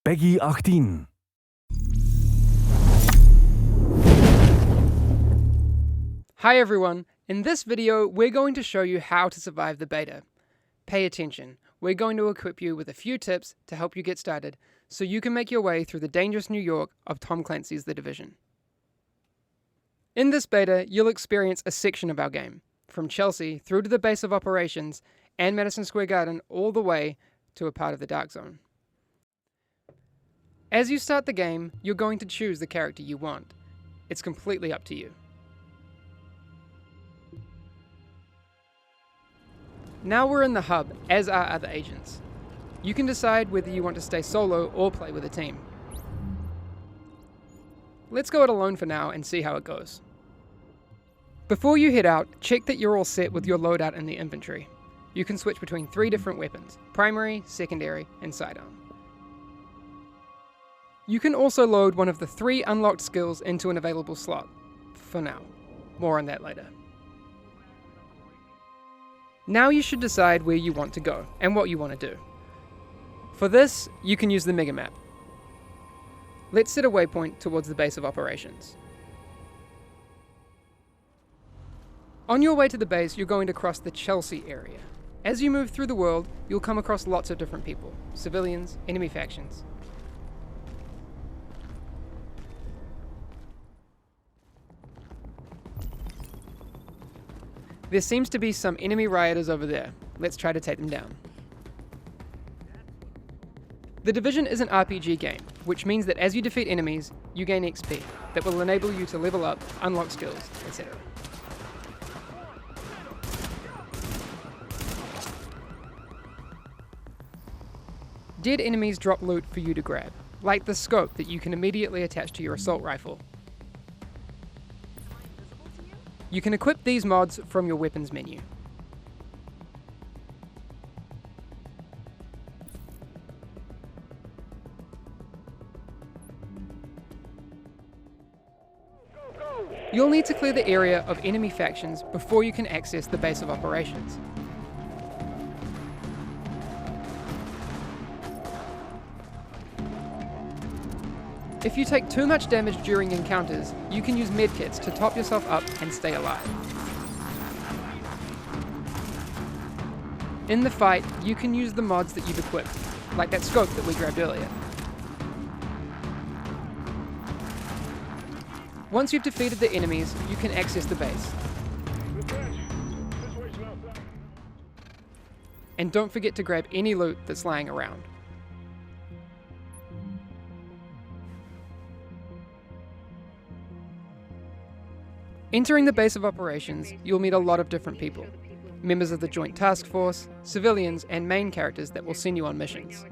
PEGI 18. Hi everyone, in this video we're going to show you how to survive the beta. Pay attention, we're going to equip you with a few tips to help you get started so you can make your way through the dangerous New York of Tom Clancy's The Division. In this beta, you'll experience a section of our game, from Chelsea through to the base of operations and Madison Square Garden all the way to a part of the Dark Zone. As you start the game, you're going to choose the character you want. It's completely up to you. Now we're in the hub, as are other agents. You can decide whether you want to stay solo or play with a team. Let's go it alone for now and see how it goes. Before you head out, check that you're all set with your loadout in the inventory. You can switch between 3 different weapons: primary, secondary, and sidearm. You can also load one of the 3 unlocked skills into an available slot. For now. More on that later. Now you should decide where you want to go and what you want to do. For this, you can use the mega map. Let's set a waypoint towards the base of operations. On your way to the base, you're going to cross the Chelsea area. As you move through the world, you'll come across lots of different people: civilians, enemy factions. There seems to be some enemy rioters over there. Let's try to take them down. The Division is an RPG game, which means that as you defeat enemies, you gain XP that will enable you to level up, unlock skills, etc. Dead enemies drop loot for you to grab, like the scope that you can immediately attach to your assault rifle. You can equip these mods from your weapons menu. You'll need to clear the area of enemy factions before you can access the base of operations. If you take too much damage during encounters, you can use medkits to top yourself up and stay alive. In the fight, you can use the mods that you've equipped, like that scope that we grabbed earlier. Once you've defeated the enemies, you can access the base. And don't forget to grab any loot that's lying around. Entering the base of operations, you'll meet a lot of different people. Members of the Joint Task Force, civilians, and main characters that will send you on missions.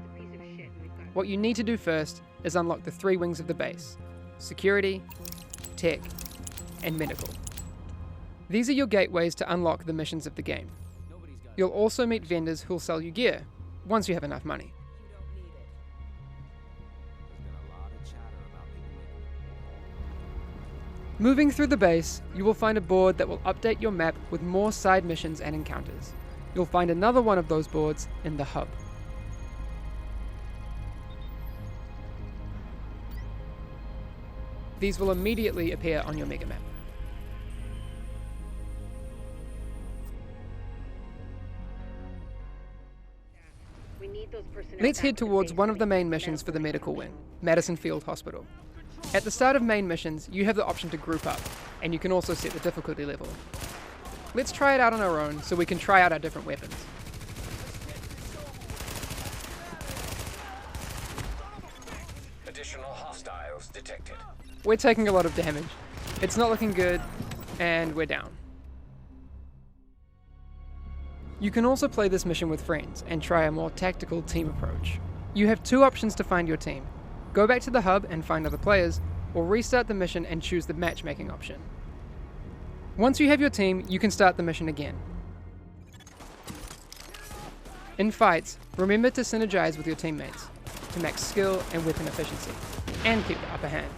What you need to do first is unlock the 3 wings of the base: security, tech, and medical. These are your gateways to unlock the missions of the game. You'll also meet vendors who'll sell you gear, once you have enough money. Moving through the base, you will find a board that will update your map with more side missions and encounters. You'll find another one of those boards in the hub. These will immediately appear on your mega map. Let's head towards one of the main missions for the medical wing, Madison Field Hospital. At the start of main missions, you have the option to group up, and you can also set the difficulty level. Let's try it out on our own so we can try out our different weapons. Additional hostiles detected. We're taking a lot of damage. It's not looking good, and we're down. You can also play this mission with friends and try a more tactical team approach. You have 2 options to find your team. Go back to the hub and find other players, or restart the mission and choose the matchmaking option. Once you have your team, you can start the mission again. In fights, remember to synergize with your teammates to max skill and weapon efficiency, and keep the upper hand.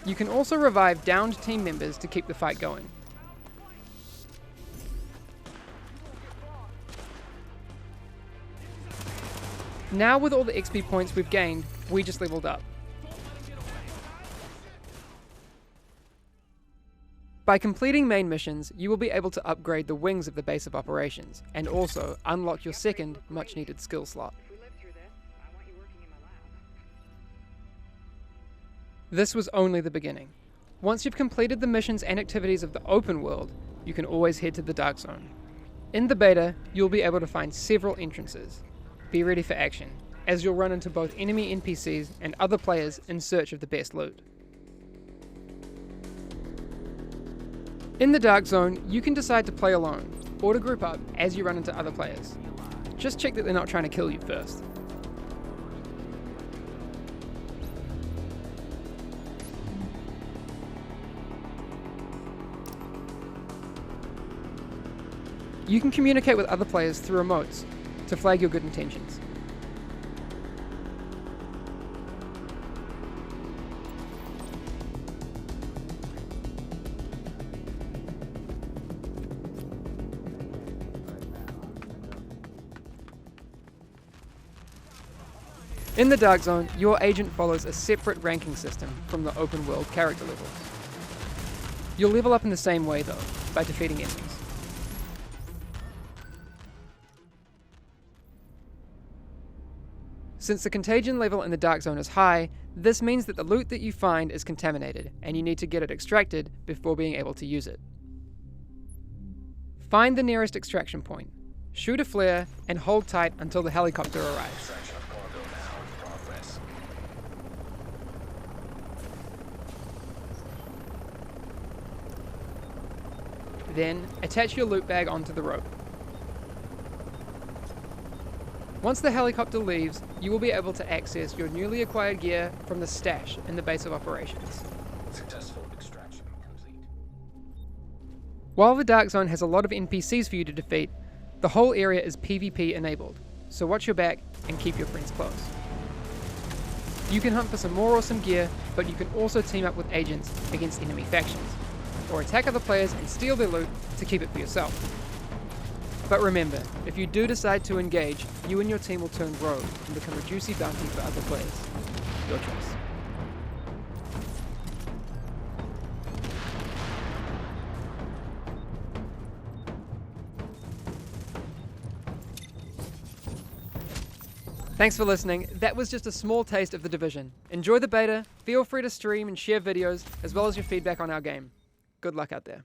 You can also revive downed team members to keep the fight going. Now with all the XP points we've gained, we just leveled up. By completing main missions, you will be able to upgrade the wings of the base of operations, and also unlock your second, much needed skill slot. This was only the beginning. Once you've completed the missions and activities of the open world, you can always head to the Dark Zone. In the beta, you'll be able to find several entrances. Be ready for action, as you'll run into both enemy NPCs and other players in search of the best loot. In the Dark Zone, you can decide to play alone, or to group up as you run into other players. Just check that they're not trying to kill you first. You can communicate with other players through emotes to flag your good intentions. In the Dark Zone, your agent follows a separate ranking system from the open world character levels. You'll level up in the same way though, by defeating enemies. Since the contagion level in the Dark Zone is high, this means that the loot that you find is contaminated, and you need to get it extracted before being able to use it. Find the nearest extraction point, shoot a flare, and hold tight until the helicopter arrives. Then, attach your loot bag onto the rope. Once the helicopter leaves, you will be able to access your newly acquired gear from the stash in the base of operations. Successful extraction complete. While the Dark Zone has a lot of NPCs for you to defeat, the whole area is PvP enabled, so watch your back and keep your friends close. You can hunt for some more awesome gear, but you can also team up with agents against enemy factions, or attack other players and steal their loot to keep it for yourself. But remember, if you do decide to engage, you and your team will turn rogue and become a juicy bounty for other players. Your choice. Thanks for listening. That was just a small taste of The Division. Enjoy the beta, feel free to stream and share videos, as well as your feedback on our game. Good luck out there.